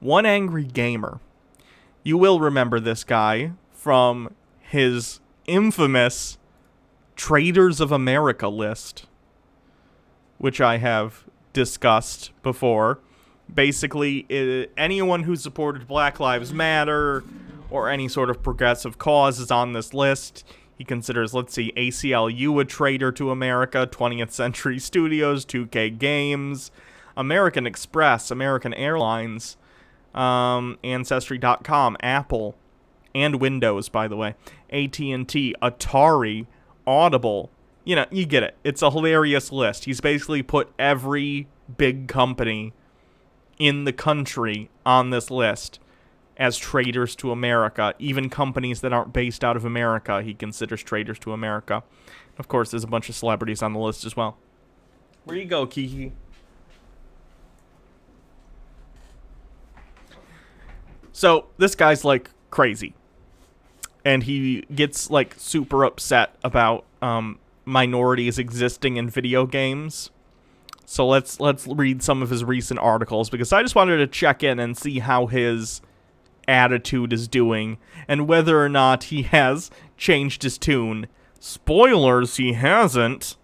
One angry gamer. You will remember this guy from his infamous Traitors of America list, which I have discussed before. Basically, anyone who supported Black Lives Matter or any sort of progressive cause is on this list. He considers, let's see, ACLU a traitor to America, 20th Century Studios, 2K Games, American Express, American Airlines, Ancestry.com, Apple, and Windows, by the way, AT&T, Atari, Audible. You know, you get it. It's a hilarious list. He's basically put every big company in the country on this list as traitors to America. Even companies that aren't based out of America, he considers traitors to America. Of course, there's a bunch of celebrities on the list as well. Where you go, Kiki? So, this guy's, like, crazy. And he gets, like, super upset about minorities existing in video games. So let's read some of his recent articles, because I just wanted to check in and see how his attitude is doing and whether or not he has changed his tune. Spoilers, he hasn't.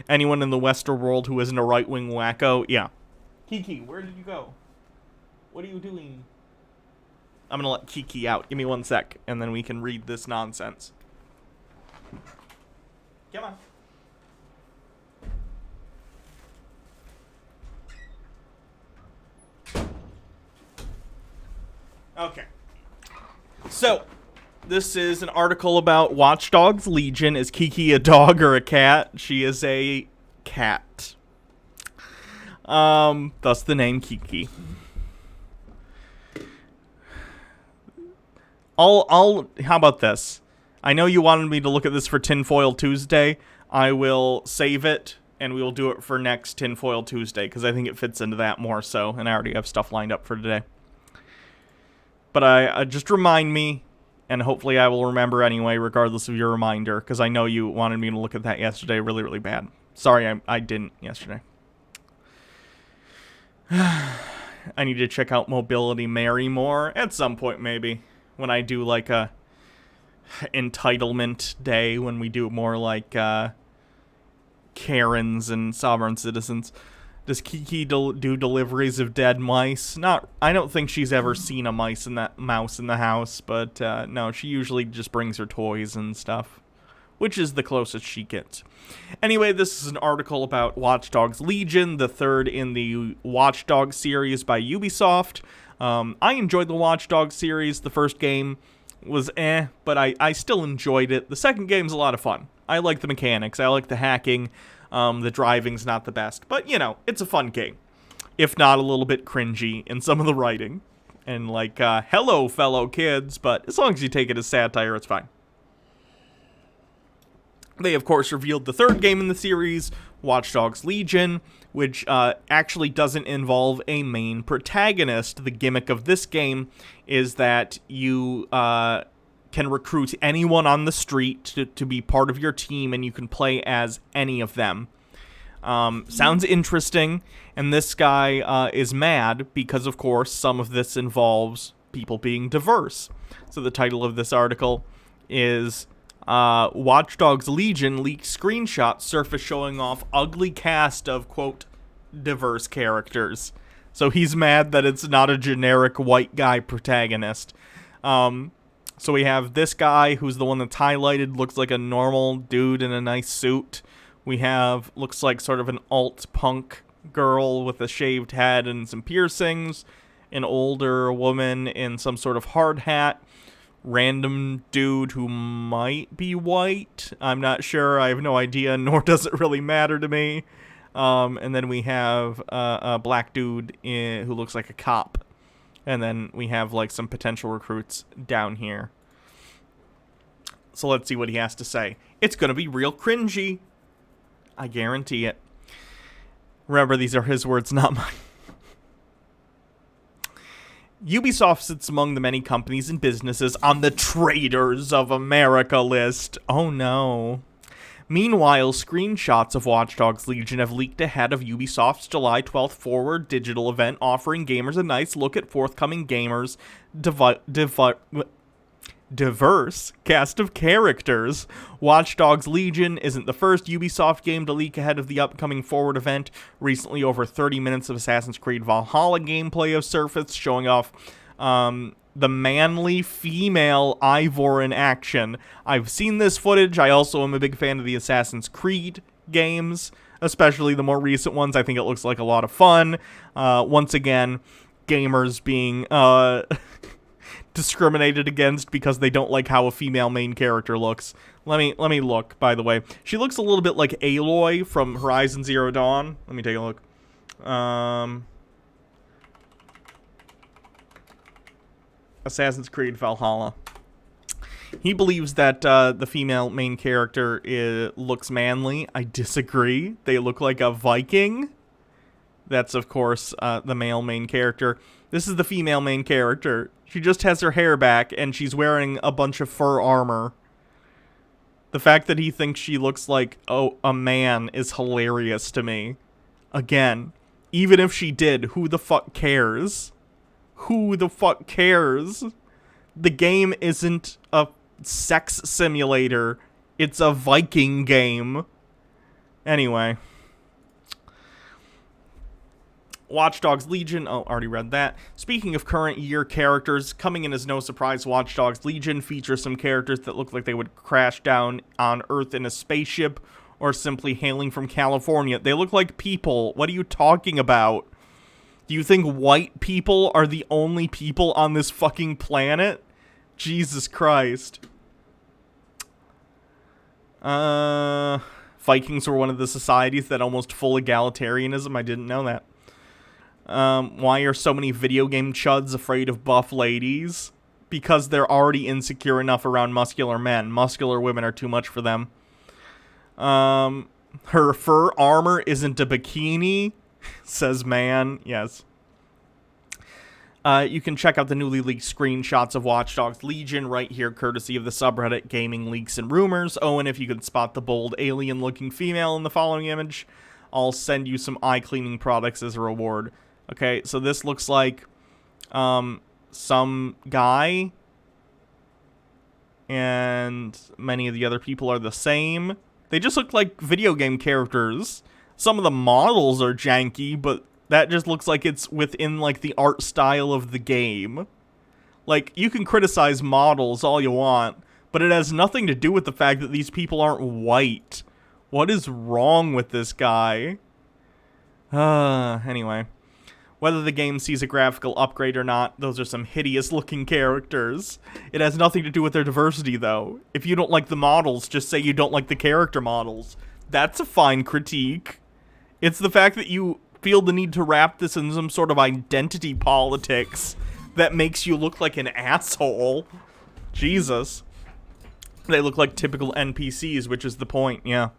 Anyone in the Western world who isn't a right-wing wacko? Yeah. Kiki, where did you go? What are you doing? I'm gonna let Kiki out. Give me 1 sec, and then we can read this nonsense. Come on. Okay. So, this is an article about Watch Dogs Legion. Is Kiki a dog or a cat? She is a cat. Thus the name Kiki. How about this? I know you wanted me to look at this for Tinfoil Tuesday. I will save it, and we will do it for next Tinfoil Tuesday, because I think it fits into that more so, and I already have stuff lined up for today. But I just remind me, and hopefully I will remember anyway, regardless of your reminder, because I know you wanted me to look at that yesterday really, really bad. Sorry, I didn't yesterday. I need to check out Mobility Mary more at some point, maybe, when I do like a entitlement day, when we do more like Karens and sovereign citizens. Does Kiki do deliveries of dead mice? I don't think she's ever seen a mouse in the house, but no, she usually just brings her toys and stuff, which is the closest she gets. Anyway, this is an article about Watch Dogs Legion, the third in the Watch Dogs series by Ubisoft. I enjoyed the Watch Dogs series. The first game was but I still enjoyed it. The second game's a lot of fun. I like the mechanics. I like the hacking. The driving's not the best, but, you know, it's a fun game. If not a little bit cringy in some of the writing. And, like, hello, fellow kids, but as long as you take it as satire, it's fine. They, of course, revealed the third game in the series, Watch Dogs Legion, which actually doesn't involve a main protagonist. The gimmick of this game is that you can recruit anyone on the street to be part of your team, and you can play as any of them. Sounds interesting, and this guy is mad because, of course, some of this involves people being diverse. So the title of this article is Watch Dogs Legion leaked screenshots surface showing off ugly cast of, quote, diverse characters. So he's mad that it's not a generic white guy protagonist. So we have this guy, who's the one that's highlighted, looks like a normal dude in a nice suit. We have, looks like sort of an alt-punk girl with a shaved head and some piercings. An older woman in some sort of hard hat. Random dude who might be white. I'm not sure. I have no idea, nor does it really matter to me. And then we have a black dude who looks like a cop. And then we have, like, some potential recruits down here. So let's see what he has to say. It's going to be real cringy. I guarantee it. Remember, these are his words, not mine. Ubisoft sits among the many companies and businesses on the Traitors of America list. Oh, no. Meanwhile, screenshots of Watch Dogs Legion have leaked ahead of Ubisoft's July 12th Forward digital event, offering gamers a nice look at forthcoming gamers' diverse cast of characters. Watch Dogs Legion isn't the first Ubisoft game to leak ahead of the upcoming Forward event. Recently, over 30 minutes of Assassin's Creed Valhalla gameplay have surfaced, showing off the manly female Ivor in action. I've seen this footage. I also am a big fan of the Assassin's Creed games, especially the more recent ones. I think it looks like a lot of fun. Once again, gamers being discriminated against because they don't like how a female main character looks. Let me look, by the way. She looks a little bit like Aloy from Horizon Zero Dawn. Let me take a look. Assassin's Creed Valhalla. He believes that the female main character looks manly. I disagree. They look like a Viking. That's, of course, the male main character. This is the female main character. She just has her hair back, and she's wearing a bunch of fur armor. The fact that he thinks she looks like a man is hilarious to me. Again, even if she did, who the fuck cares? Who the fuck cares? The game isn't a sex simulator. It's a Viking game. Anyway. Watch Dogs Legion. Oh, already read that. Speaking of current year characters, coming in as no surprise, Watch Dogs Legion features some characters that look like they would crash down on Earth in a spaceship or simply hailing from California. They look like people. What are you talking about? Do you think white people are the only people on this fucking planet? Jesus Christ. Vikings were one of the societies that almost full egalitarianism. I didn't know that. Why are so many video game chuds afraid of buff ladies? Because they're already insecure enough around muscular men. Muscular women are too much for them. Her fur armor isn't a bikini, says man. Yes. You can check out the newly leaked screenshots of Watch Dogs Legion right here, courtesy of the subreddit Gaming Leaks and Rumors. Oh, and if you could spot the bold alien-looking female in the following image, I'll send you some eye-cleaning products as a reward. Okay, so this looks like some guy, and many of the other people are the same. They just look like video game characters. Some of the models are janky, but that just looks like it's within, like, the art style of the game. Like, you can criticize models all you want, but it has nothing to do with the fact that these people aren't white. What is wrong with this guy? Anyway. Whether the game sees a graphical upgrade or not, those are some hideous-looking characters. It has nothing to do with their diversity, though. If you don't like the models, just say you don't like the character models. That's a fine critique. It's the fact that you feel the need to wrap this in some sort of identity politics that makes you look like an asshole. Jesus. They look like typical NPCs, which is the point, yeah.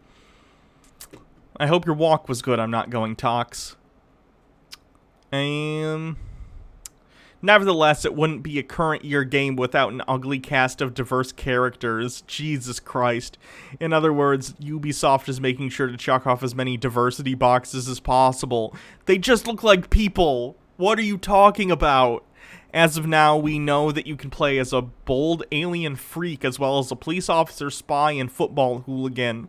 I hope your walk was good. I'm not going tox. Nevertheless, it wouldn't be a current year game without an ugly cast of diverse characters. Jesus Christ. In other words, Ubisoft is making sure to check off as many diversity boxes as possible. They just look like people. What are you talking about? As of now, we know that you can play as a bold alien freak as well as a police officer, spy, and football hooligan.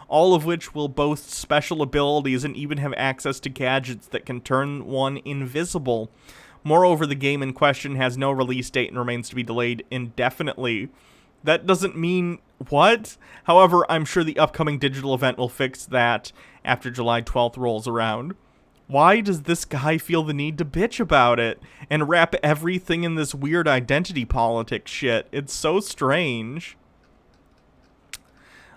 All of which will boast special abilities and even have access to gadgets that can turn one invisible. Moreover, the game in question has no release date and remains to be delayed indefinitely. That doesn't mean what? However, I'm sure the upcoming digital event will fix that after July 12th rolls around. Why does this guy feel the need to bitch about it and wrap everything in this weird identity politics shit? It's so strange.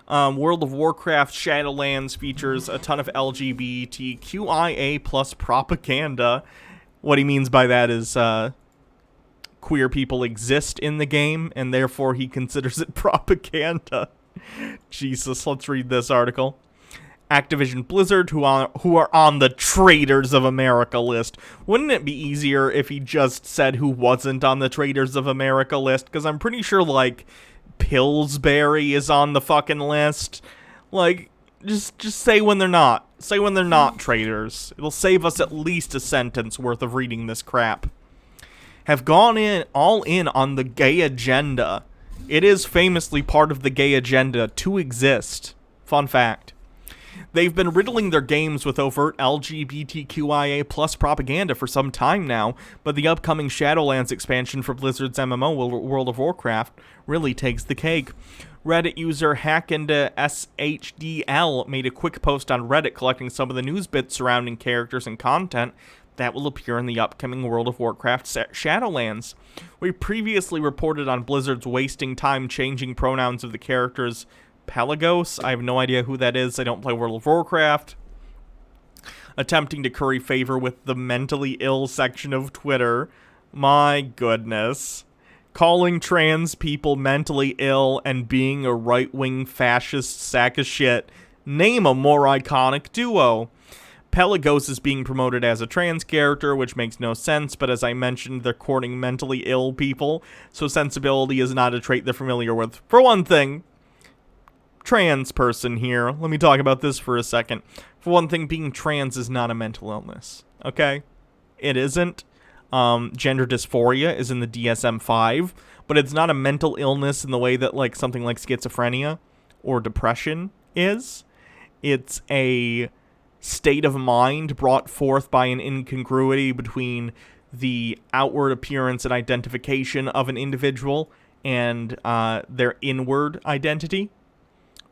World of Warcraft Shadowlands features a ton of LGBTQIA plus propaganda. What he means by that is queer people exist in the game, and therefore he considers it propaganda. Jesus, let's read this article. Activision Blizzard, who are on the Traitors of America list. Wouldn't it be easier if he just said who wasn't on the Traitors of America list? Because I'm pretty sure, like, Pillsbury is on the fucking list. Like, just say when they're not. Say when they're not traitors. It'll save us at least a sentence worth of reading this crap. Have gone all in on the gay agenda. It is famously part of the gay agenda to exist. Fun fact. They've been riddling their games with overt LGBTQIA plus propaganda for some time now, but the upcoming Shadowlands expansion for Blizzard's MMO, World of Warcraft, really takes the cake. Reddit user HackIntoSHDL made a quick post on Reddit collecting some of the news bits surrounding characters and content that will appear in the upcoming World of Warcraft Shadowlands. We previously reported on Blizzard's wasting time changing pronouns of the characters Pelagos, I have no idea who that is, I don't play World of Warcraft. Attempting to curry favor with the mentally ill section of Twitter. My goodness. Calling trans people mentally ill and being a right-wing fascist sack of shit. Name a more iconic duo. Pelagos is being promoted as a trans character, which makes no sense, but as I mentioned, they're courting mentally ill people, so sensibility is not a trait they're familiar with. For one thing, trans person here. Let me talk about this for a second. For one thing, being trans is not a mental illness, okay? It isn't. Gender dysphoria is in the DSM-5, but it's not a mental illness in the way that like something like schizophrenia or depression is. It's a state of mind brought forth by an incongruity between the outward appearance and identification of an individual and their inward identity.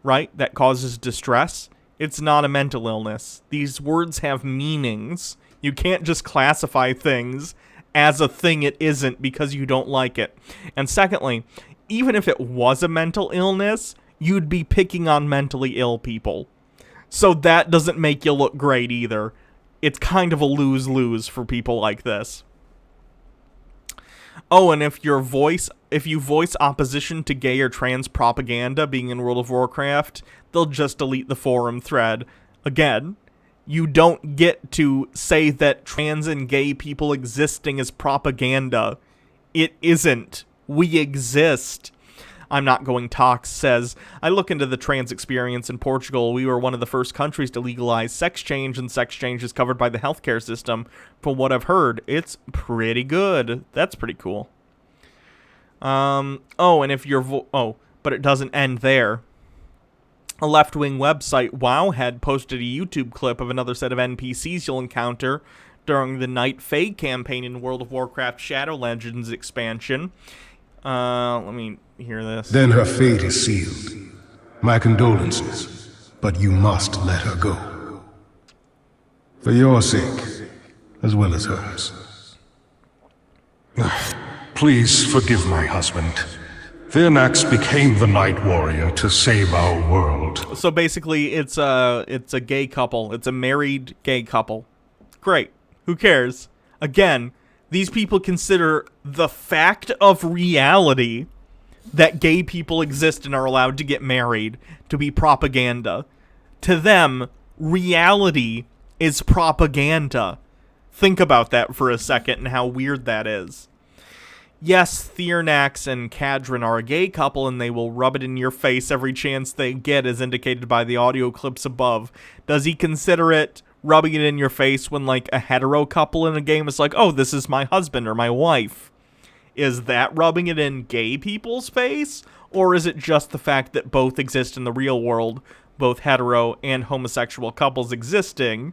Right? That causes distress. It's not a mental illness. These words have meanings. You can't just classify things as a thing it isn't because you don't like it. And secondly, even if it was a mental illness, you'd be picking on mentally ill people. So that doesn't make you look great either. It's kind of a lose-lose for people like this. Oh, and if you voice opposition to gay or trans propaganda being in World of Warcraft, they'll just delete the forum thread. Again, you don't get to say that trans and gay people existing is propaganda. It isn't. We exist. I'm Not Going Tox says, I look into the trans experience in Portugal. We were one of the first countries to legalize sex change, and sex change is covered by the healthcare system. From what I've heard, it's pretty good. That's pretty cool. And if you're... but it doesn't end there. A left-wing website, Wowhead, posted a YouTube clip of another set of NPCs you'll encounter during the Night Fae campaign in World of Warcraft Shadow Legends expansion. Let me hear this. Then her fate is sealed. My condolences, but you must let her go. For your sake, as well as hers. Please forgive my husband. Virnax became the Night Warrior to save our world. So basically, it's a gay couple. It's a married gay couple. Great. Who cares? Again, these people consider the fact of reality that gay people exist and are allowed to get married to be propaganda. To them, reality is propaganda. Think about that for a second and how weird that is. Yes, Thiernax and Kadrin are a gay couple, and they will rub it in your face every chance they get, as indicated by the audio clips above. Does he consider it rubbing it in your face when, like, a hetero couple in a game is like, oh, this is my husband or my wife? Is that rubbing it in gay people's face? Or is it just the fact that both exist in the real world, both hetero and homosexual couples existing,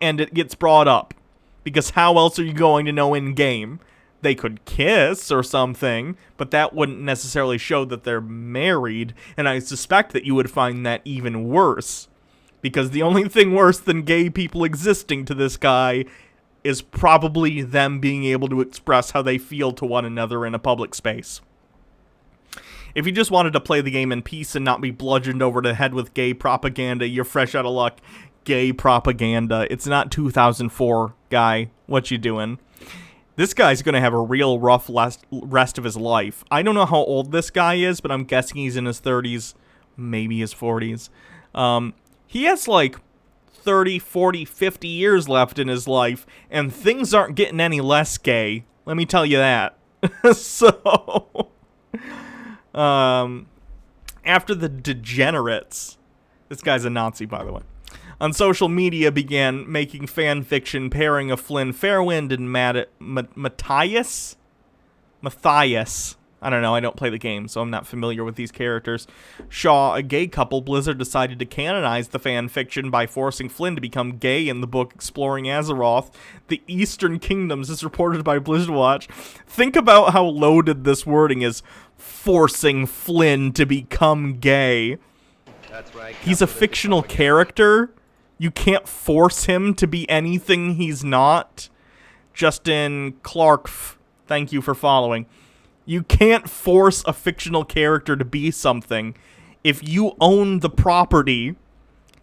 and it gets brought up? Because how else are you going to know in-game? They could kiss or something, but that wouldn't necessarily show that they're married, and I suspect that you would find that even worse. Because the only thing worse than gay people existing to this guy is probably them being able to express how they feel to one another in a public space. If you just wanted to play the game in peace and not be bludgeoned over the head with gay propaganda, you're fresh out of luck. Gay propaganda. It's not 2004, guy. What you doing? This guy's going to have a real rough rest of his life. I don't know how old this guy is, but I'm guessing he's in his 30s, maybe his 40s. He has like 30, 40, 50 years left in his life, and things aren't getting any less gay. Let me tell you that. So, after the degenerates This guy's a Nazi, by the way. On social media began making fan fiction pairing of Flynn Fairwind and Matthias? Matthias. I don't know, I don't play the game, so I'm not familiar with these characters. Shaw, a gay couple, Blizzard decided to canonize the fan fiction by forcing Flynn to become gay in the book Exploring Azeroth, The Eastern Kingdoms, as reported by Blizzard Watch. Think about how loaded this wording is, forcing Flynn to become gay. That's right. He's a fictional character. You can't force him to be anything he's not. Justin Clark, thank you for following. You can't force a fictional character to be something. If you own the property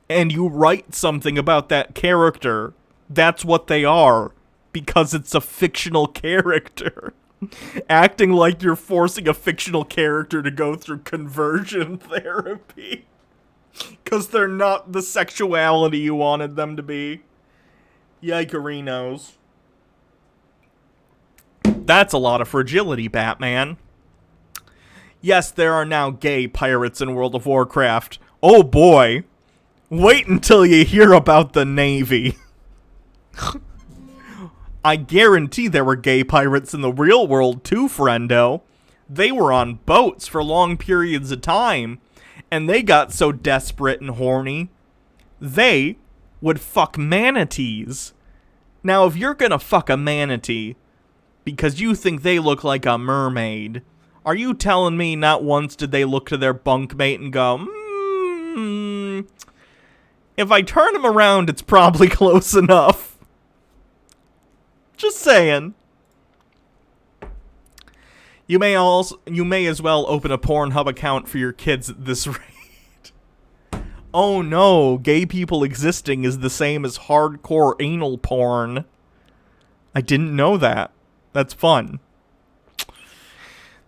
and you write something about that character, that's what they are, because it's a fictional character. Acting like you're forcing a fictional character to go through conversion therapy because they're not the sexuality you wanted them to be. Yikerinos. That's a lot of fragility, Batman. Yes, there are now gay pirates in World of Warcraft. Oh boy. Wait until you hear about the Navy. I guarantee there were gay pirates in the real world too, friendo. They were on boats for long periods of time, and they got so desperate and horny, they would fuck manatees. Now, if you're gonna fuck a manatee because you think they look like a mermaid, are you telling me not once did they look to their bunkmate and go, if I turn him around, it's probably close enough? Just saying. You may as well open a Pornhub account for your kids at this rate. Oh no, gay people existing is the same as hardcore anal porn. I didn't know that. That's fun.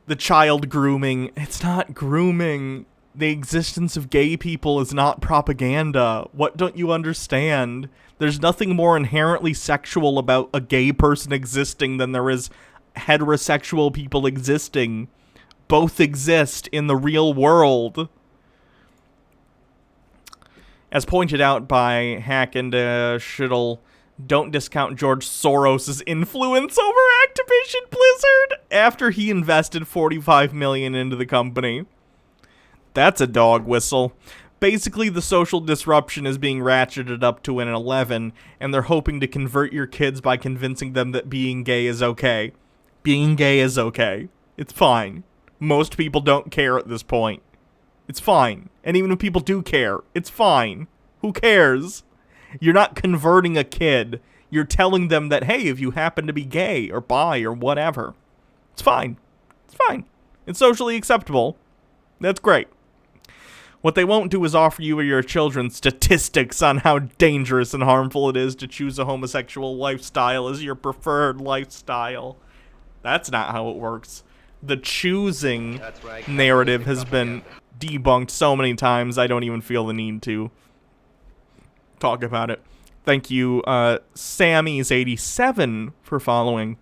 The child grooming. It's not grooming. The existence of gay people is not propaganda. What don't you understand? There's nothing more inherently sexual about a gay person existing than there is heterosexual people existing. Both exist in the real world. As pointed out by Hack and Shittle, don't discount George Soros' influence over Activision Blizzard after he invested $45 million into the company. That's a dog whistle. Basically, the social disruption is being ratcheted up to an 11, and they're hoping to convert your kids by convincing them that being gay is okay. Being gay is okay. It's fine. Most people don't care at this point. It's fine. And even if people do care, it's fine. Who cares? You're not converting a kid. You're telling them that, hey, if you happen to be gay or bi or whatever, it's fine. It's fine. It's socially acceptable. That's great. What they won't do is offer you or your children statistics on how dangerous and harmful it is to choose a homosexual lifestyle as your preferred lifestyle. That's not how it works. The choosing narrative has been debunked so many times, I don't even feel the need to talk about it. Thank you, Sammy's87 for following.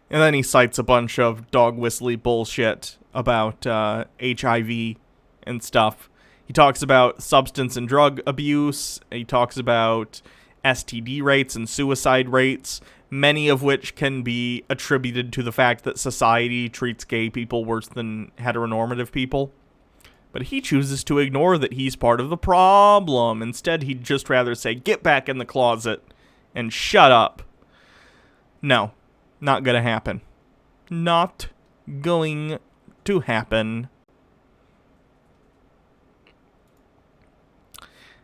And then he cites a bunch of dog whistly bullshit about HIV and stuff. He talks about substance and drug abuse. He talks about STD rates and suicide rates, many of which can be attributed to the fact that society treats gay people worse than heteronormative people. But he chooses to ignore that he's part of the problem. Instead, he'd just rather say, get back in the closet and shut up. No, not gonna happen. Not going to happen.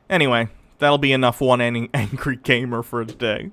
Anyway, that'll be enough one angry gamer for today.